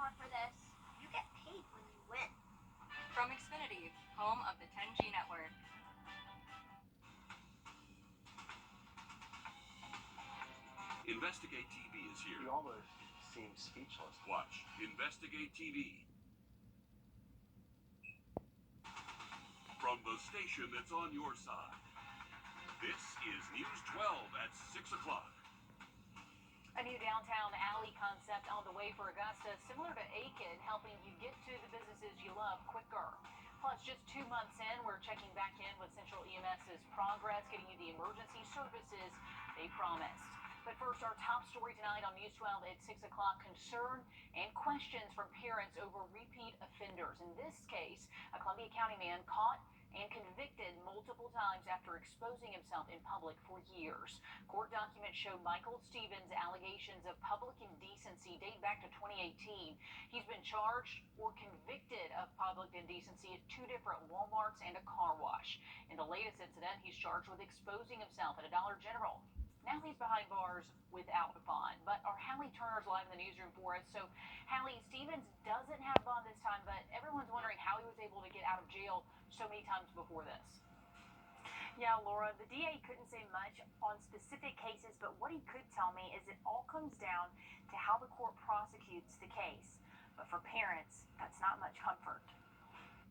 more for this. You get paid when you win. From Xfinity, home of the 10G network. Investigate TV is here. You almost seem speechless. Watch Investigate TV. From the station that's on your side. This is News 12 at 6 o'clock. A new downtown alley concept on the way for Augusta, similar to Aiken, helping you get to the businesses you love quicker. Plus, just 2 months in, we're checking back in with Central EMS's progress, getting you the emergency services they promised. But first, our top story tonight on News 12 at 6 o'clock, concern and questions from parents over repeat offenders. In this case, a Columbia County man caught and convicted multiple times after exposing himself in public for years. Court documents show Michael Stevens' allegations of public indecency date back to 2018. He's been charged or convicted of public indecency at 2 different Walmarts and a car wash. In the latest incident, he's charged with exposing himself at a Dollar General. Now he's behind bars without a bond. But our Hallie Turner's live in the newsroom for us. So, Hallie, Stevens doesn't have bond this time, but everyone's wondering how he was able to get out of jail so many times before this. Yeah, Laura, the DA couldn't say much on specific cases, but what he could tell me is it all comes down to how the court prosecutes the case. But for parents, that's not much comfort.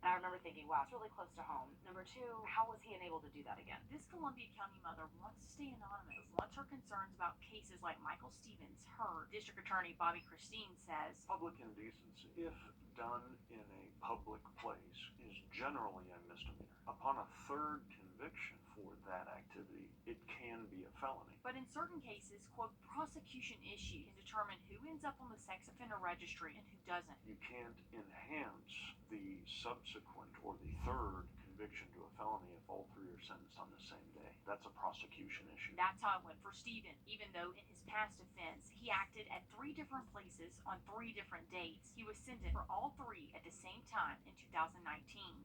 And I remember thinking, wow, it's really close to home. Number two, how was he unable to do that again? This Columbia County mother wants to stay anonymous, wants her concerns about cases like Michael Stevens. Her district attorney, Bobby Christine, says Public indecency, if done in a public place, is generally a misdemeanor. Upon a third conviction for that activity, it can be a felony. But in certain cases, quote, prosecution issue can determine who ends up on the sex offender registry and who doesn't. You can't enhance the subsequent or the third conviction to a felony if all three are sentenced on the same day. That's a prosecution issue. That's how it went for Stephen, even though in his past offense, he acted at 3 different places on 3 different dates. He was sentenced for all 3 at the same time in 2019,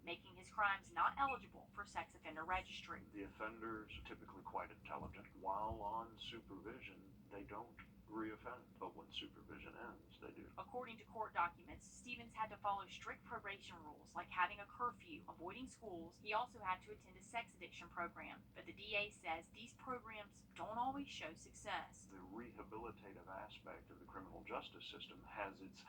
making his crimes not eligible for sex offender registry. The offenders are typically quite intelligent. While on supervision, they don't reoffend, but when supervision ends, they do. According to court documents, Stevens had to follow strict probation rules, like having a curfew, avoiding schools. He also had to attend a sex addiction program, but the DA says these programs don't always show success. The rehabilitative aspect of the criminal justice system has its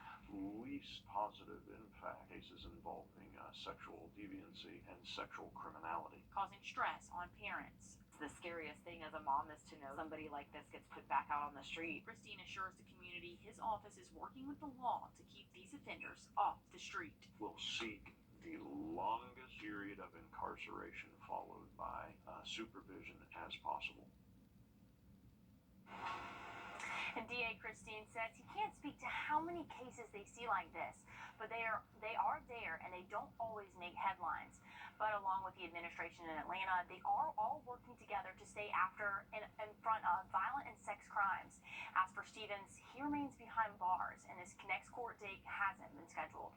least positive impact cases involving sexual deviancy and sexual criminality, causing stress on parents. The scariest thing as a mom is to know somebody like this gets put back out on the street. Christine assures the community his office is working with the law to keep these offenders off the street. We'll seek the longest period of incarceration followed by supervision as possible. And DA Christine says he can't speak to how many cases they see like this, but they are there and they don't always make headlines. But along with the administration in Atlanta, they are all working together to stay after and in front of violent and sex crimes. As for Stevens, he remains behind bars and his next court date hasn't been scheduled.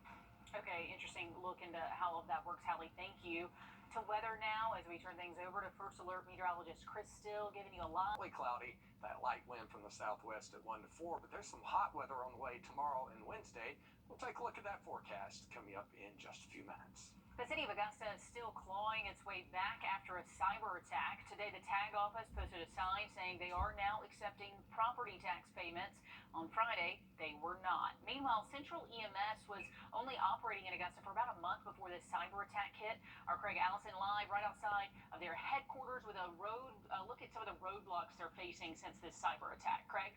Okay, interesting look into how all of that works, Hallie. Thank you. To weather now, as we turn things over to First Alert meteorologist Chris Still, giving you a lot. Cloudy, that light wind from the southwest at 1 to 4, but there's some hot weather on the way tomorrow and Wednesday. We'll take a look at that forecast coming up in just a few minutes. The city of Augusta is still clawing its way back after a cyber attack. Today, the tag office posted a sign saying they are now accepting property tax payments. On Friday, they were not. Meanwhile, Central EMS was only operating in Augusta for about a month before this cyber attack hit. Our Craig Allison live right outside of their headquarters with a look at some of the roadblocks they're facing since this cyber attack. Craig?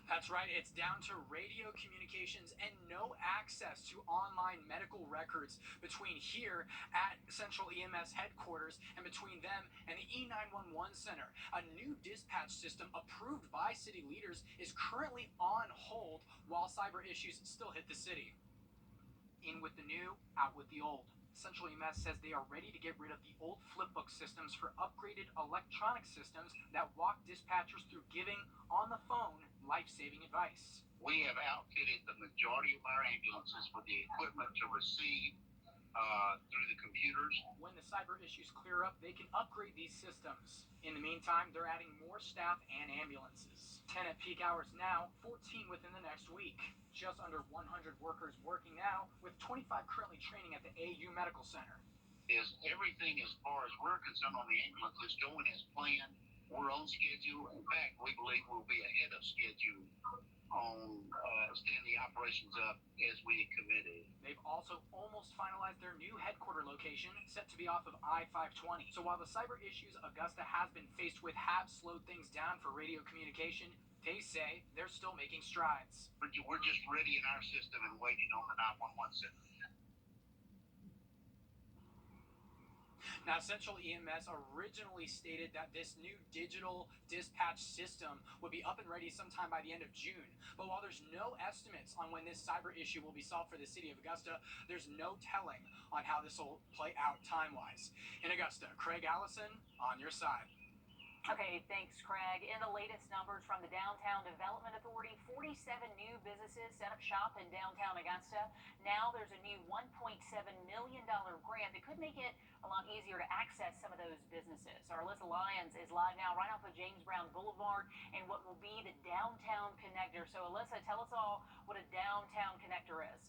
That's right. It's down to radio communications and no access to online medical records between here at Central EMS headquarters and between them and the E911 center. A new dispatch system approved by city leaders is currently on hold while cyber issues still hit the city. In with the new, out with the old. Central EMS says they are ready to get rid of the old flipbook systems for upgraded electronic systems that walk dispatchers through giving on the phone life-saving advice. We have outfitted the majority of our ambulances with the equipment to receive through the computers. When the cyber issues clear up, they can upgrade these systems. In the meantime, they're adding more staff and ambulances. 10 at peak hours now, 14 within the next week. Just under 100 workers working now, with 25 currently training at the AU Medical Center. Is everything as far as we're concerned on the ambulance is going as planned. We're on schedule. In fact, we believe we'll be ahead of schedule on standing the operations up as we had committed. They've also almost finalized their new headquarter location, set to be off of I-520. So while the cyber issues Augusta has been faced with have slowed things down for radio communication, they say they're still making strides. We're just ready in our system and waiting on the 911 center. Now, Central EMS originally stated that this new digital dispatch system would be up and ready sometime by the end of June. But while there's no estimates on when this cyber issue will be solved for the city of Augusta, there's no telling on how this will play out time-wise. In Augusta, Craig Allison, on your side. Okay, thanks, Craig. In the latest numbers from the Downtown Development Authority, 47 new businesses set up shop in downtown Augusta. Now there's a new $1.7 million grant that could make it a lot easier to access some of those businesses. Our Alyssa Lyons is live now right off of James Brown Boulevard in what will be the Downtown Connector. So, Alyssa, tell us all what a Downtown Connector is.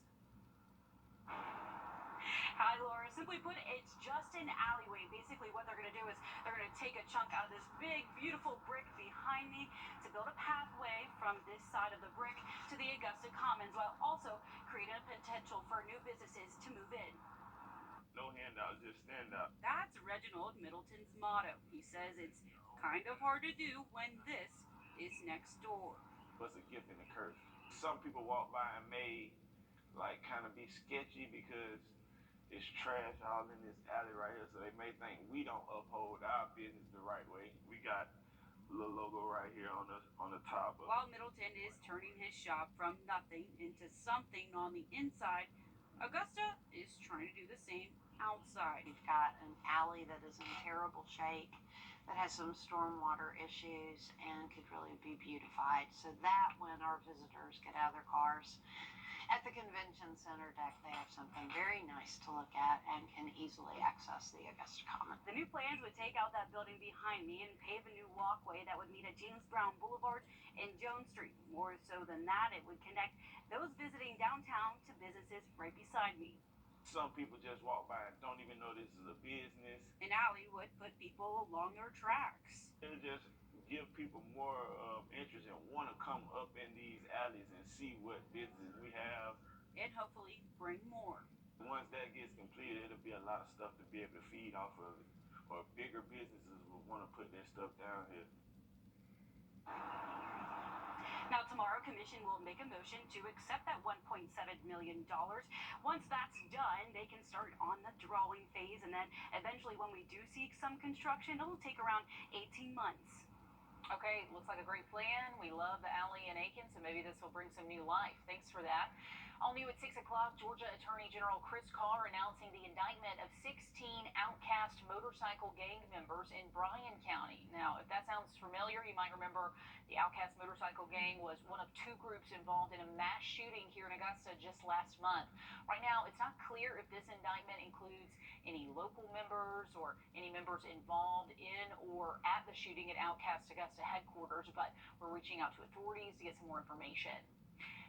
Hi, Laura. Simply put, it's just an alleyway. Basically, what they're going to do is they're going to take a chunk out of this big, beautiful brick behind me to build a pathway from this side of the brick to the Augusta Commons, while also creating a potential for new businesses to move in. No handouts, just stand up. That's Reginald Middleton's motto. He says it's kind of hard to do when this is next door. What's a gift and a curse? Some people walk by and may kind of be sketchy because it's trash all in this alley right here, so they may think we don't uphold our business the right way. We got a little logo right here on the top of. While Middleton is turning his shop from nothing into something on the inside, Augusta is trying to do the same outside. We've got an alley that is in terrible shape, that has some stormwater issues, and could really be beautified. So that when our visitors get out of their cars at the convention center deck, they have something very nice to look at and can easily access the Augusta Commons. The new plans would take out that building behind me and pave a new walkway that would meet at James Brown Boulevard and Jones Street. More so than that, it would connect those visiting downtown to businesses right beside me. Some people just walk by and don't even know this is a business. An alley would put people along their tracks. It'll just give people more interest and want to come up in these alleys and see what businesses we have. And hopefully bring more. Once that gets completed, it'll be a lot of stuff to be able to feed off of it. Or bigger businesses will want to put their stuff down here. Now, tomorrow, Commission will make a motion to accept that $1.7 million. Once that's done, they can start on the drawing phase, and then eventually when we do see some construction, it'll take around 18 months. Okay, looks like a great plan. We love the alley in Aiken, so maybe this will bring some new life. Thanks for that. All new at 6 o'clock, Georgia Attorney General Chris Carr announcing the indictment of 16 outcast motorcycle gang members in Bryan County. Now, if that sounds familiar, you might remember the outcast motorcycle gang was one of two groups involved in a mass shooting here in Augusta just last month. Right now, it's not clear if this indictment includes any local members or any members involved in or at the shooting at Outcast Augusta headquarters, but we're reaching out to authorities to get some more information.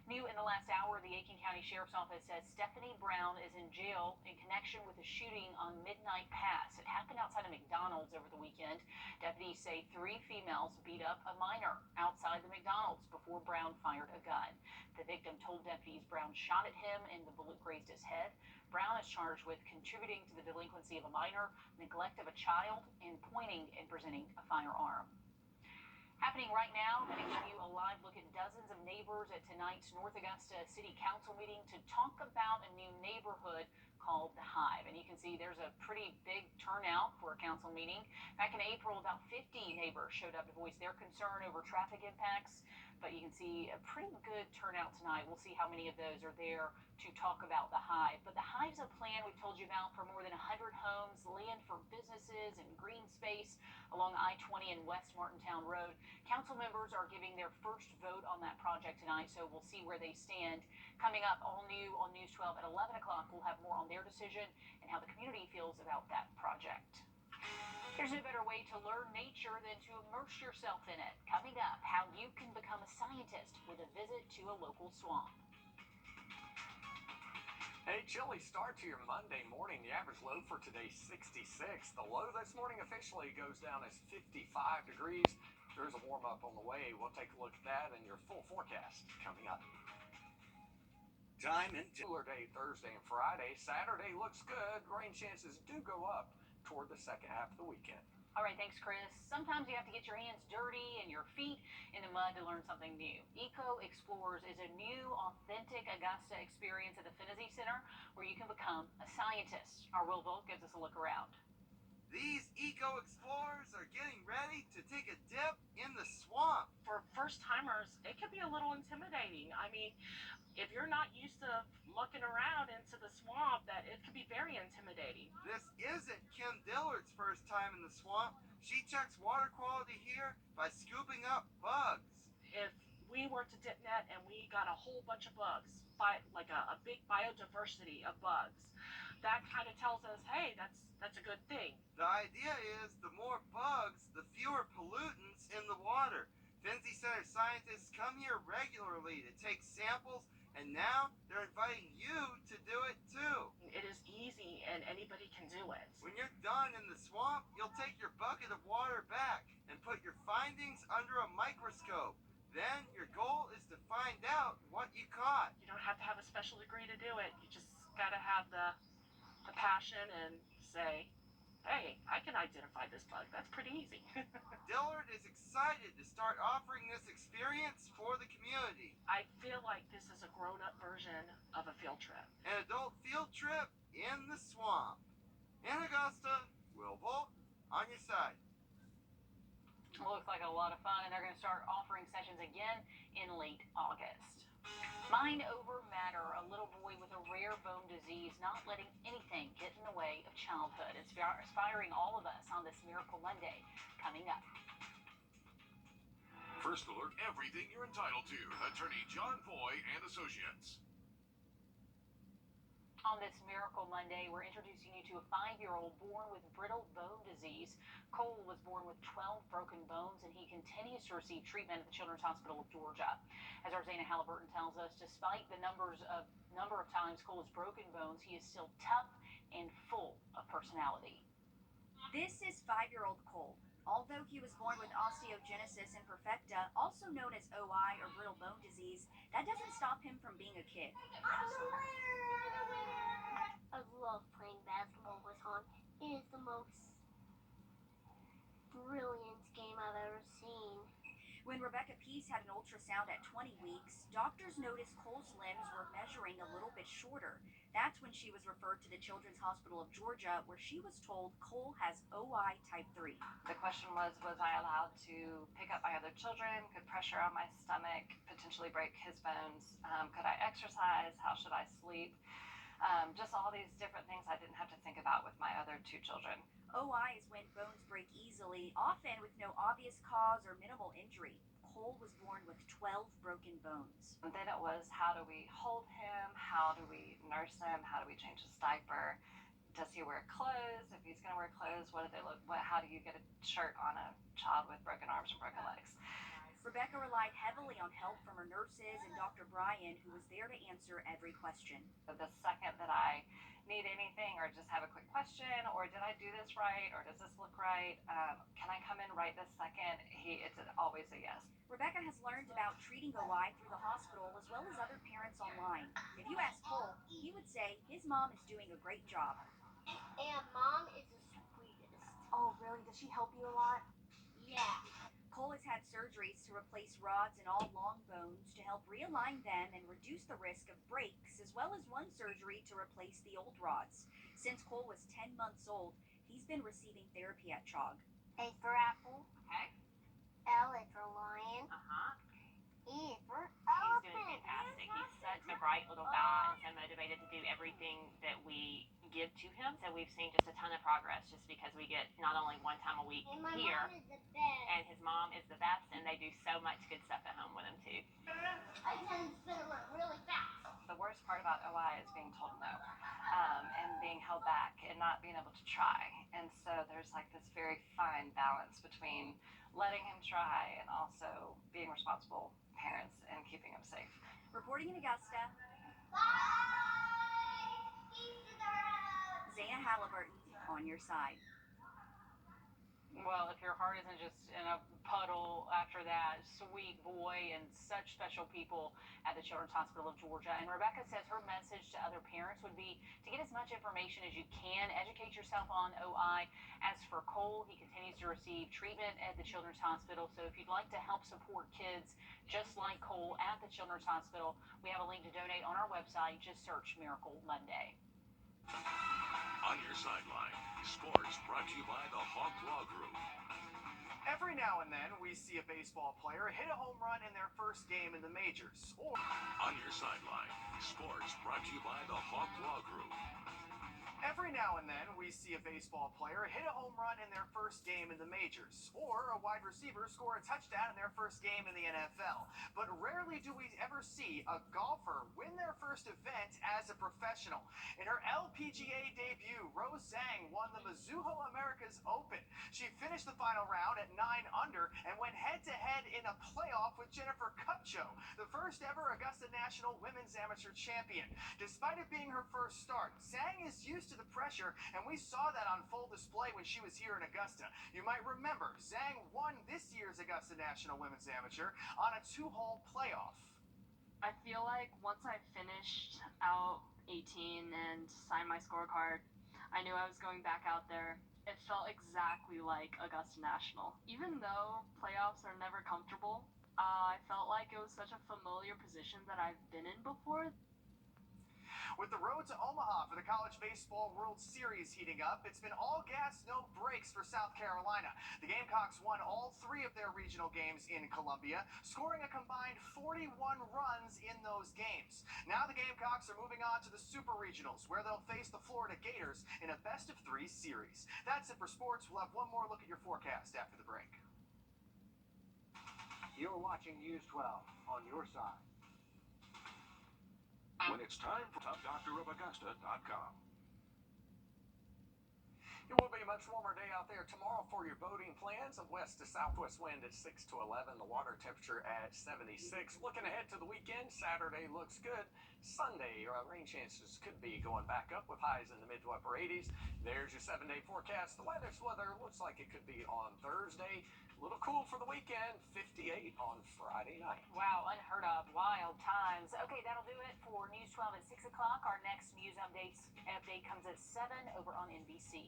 New in the last hour, the Aiken County Sheriff's Office says Stephanie Brown is in jail in connection with a shooting on Midnight Pass. It happened outside of McDonald's over the weekend. Deputies say 3 females beat up a minor outside the McDonald's before Brown fired a gun. The victim told deputies Brown shot at him and the bullet grazed his head. Brown is charged with contributing to the delinquency of a minor, neglect of a child, and pointing and presenting a firearm. Happening right now, going to give you a live look at dozens of neighbors at tonight's North Augusta City Council meeting to talk about a new neighborhood called The Hive. And you can see there's a pretty big turnout for a council meeting. Back in April, about 50 neighbors showed up to voice their concern over traffic impacts. But you can see a pretty good turnout tonight. We'll see how many of those are there to talk about The Hive. But The Hive's a plan we've told you about for more than 100 homes, land for businesses, and green space along I-20 and West Martintown Road. Council members are giving their first vote on that project tonight, so we'll see where they stand. Coming up, all new on News 12 at 11 o'clock, we'll have more on their their decision and how the community feels about that project. There's no better way to learn nature than to immerse yourself in it. Coming up, how you can become a scientist with a visit to a local swamp. A chilly start to your Monday morning. The average low for today, 66. The low this morning officially goes down as 55 degrees. There's a warm up on the way. We'll take a look at that and your full forecast coming up. Time and cooler day Thursday and Friday. Saturday looks good. Rain chances do go up toward the second half of the weekend. All right, thanks, Chris. Sometimes you have to get your hands dirty and your feet in the mud to learn something new. Eco Explorers is a new, authentic Augusta experience at the Finney Center where you can become a scientist. Our Will Volk gives us a look around. These Eco Explorers are getting ready to take a dip in the swamp. For first-timers, it can be a little intimidating. I mean, if you're not used to looking around into the swamp, that it can be very intimidating. This isn't Kim Dillard's first time in the swamp. She checks water quality here by scooping up bugs. If we were to dip net and we got a whole bunch of bugs, like a big biodiversity of bugs, that kind of tells us, hey, that's a good thing. The idea is the more bugs, the fewer pollutants in the water. Finney Center scientists come here regularly to take samples, and now they're inviting you to do it too. It is easy and anybody can do it. When you're done in the swamp, you'll take your bucket of water back and put your findings under a microscope. Then your goal is to find out what you caught. You don't have to have a special degree to do it. You just gotta have the passion and say, hey, I can identify this bug. That's pretty easy. Dillard is excited to start offering this experience for the community. I feel like this is a grown-up version of a field trip. An adult field trip in the swamp. In Augusta, Will Volk on your side. Looks like a lot of fun, and they're going to start offering sessions again in late August. Mind over matter, a little boy with a rare bone disease not letting anything get in the way of childhood. Inspiring all of us on this Miracle Monday coming up. First Alert, everything you're entitled to. Attorney John Foy and Associates. On this Miracle Monday, we're introducing you to a 5-year-old born with brittle bone disease. Cole was born with 12 broken bones, and he continues to receive treatment at the Children's Hospital of Georgia. As our Zana Halliburton tells us, despite the number of times Cole has broken bones, he is still tough and full of personality. This is 5-year-old Cole. Although he was born with osteogenesis imperfecta, also known as OI or brittle bone disease, that doesn't stop him from being a kid. I love playing basketball with him. It is the most brilliant game I've ever seen. When Rebecca Peace had an ultrasound at 20 weeks, doctors noticed Cole's limbs were measuring a little bit shorter. That's when she was referred to the Children's Hospital of Georgia, where she was told Cole has OI type 3. The question was I allowed to pick up my other children? Could pressure on my stomach potentially break his bones? Could I exercise? How should I sleep? Just all these different things I didn't have to think about with my other 2 children. OI is when bones break easily, often with no obvious cause or minimal injury. Cole was born with 12 broken bones. And then it was, how do we hold him? How do we nurse him? How do we change his diaper? Does he wear clothes? If he's going to wear clothes, what do they look? How do you get a shirt on a child with broken arms and broken legs? Rebecca relied heavily on help from her nurses and Dr. Brian, who was there to answer every question. The second that I need anything or just have a quick question, or did I do this right, or does this look right? Can I come in right this second? It's always a yes. Rebecca has learned about treating OI through the hospital as well as other parents online. If you ask Cole, he would say his mom is doing a great job. And Mom is the sweetest. Oh, really? Does she help you a lot? Yeah. Cole has had surgeries to replace rods in all long bones to help realign them and reduce the risk of breaks, as well as one surgery to replace the old rods. Since Cole was 10 months old, he's been receiving therapy at CHOG. A for apple. Okay. L is for lion. E is for elephant. He's doing fantastic. He's such a bright little guy and so motivated to do everything that we give to him. So we've seen just a ton of progress just because we get not only one time a week And my here, mom is the best. and his mom is the best, and they do so much good stuff at home with him too. I tend to spin around really fast. The worst part about OI is being told no. And and not being able to try. And so there's like this very fine balance between letting him try and also being responsible parents and keeping him safe. Reporting in Augusta, Zana Halliburton on your side. Well, if your heart isn't just in a puddle after that, sweet boy and such special people at the Children's Hospital of Georgia. And Rebecca says her message to other parents would be to get as much information as you can, educate yourself on OI. As for Cole, he continues to receive treatment at the Children's Hospital. So if you'd like to help support kids just like Cole at the Children's Hospital, we have a link to donate on our website. Just search Miracle Monday. On your sideline, sports brought to you by the Hawk Law Group. Every now and then, we see a baseball player hit a home run in their first game in the majors. Or on your sideline, sports brought to you by the Hawk Law Group. every now and then, we see a baseball player hit a home run in their first game in the majors, or a wide receiver score a touchdown in their first game in the NFL. But rarely do we ever see a golfer win their first event as a professional. In her LPGA debut, Rose Zhang won the Mizuho Americas Open. She finished the final round at 9 under and went head-to-head in a playoff with Jennifer Kupcho, the first ever Augusta National Women's Amateur Champion. Despite it being her first start, Zhang is used to the pressure, and we saw that on full display when she was here in Augusta. You might remember, Zhang won this year's Augusta National Women's Amateur on a 2-hole playoff. I feel like once I finished out 18 and signed my scorecard, I knew I was going back out there. It felt exactly like Augusta National. Even though playoffs are never comfortable, I felt like it was such a familiar position that I've been in before. With the road to Omaha for the College Baseball World Series heating up, it's been all gas, no brakes for South Carolina. The Gamecocks won all 3 of their regional games in Columbia, scoring a combined 41 runs in those games. Now the Gamecocks are moving on to the Super Regionals, where they'll face the Florida Gators in a best-of-3 series. That's it for sports. We'll have one more look at your forecast after the break. You're watching News 12 on your side. When it's time for TopDoctorofAugusta.com. It will be a much warmer day out there tomorrow for your boating plans. A west to southwest wind at 6 to 11. The water temperature at 76. Looking ahead to the weekend, Saturday looks good. Sunday, rain chances could be going back up with highs in the mid to upper 80s. There's your 7-day forecast. The weather looks like it could be on Thursday. A little cool for the weekend. 58 on Friday night. Wow, unheard of. Wild times. Okay, that'll do it for News 12 at 6 o'clock. Our next news update comes at 7 over on NBC.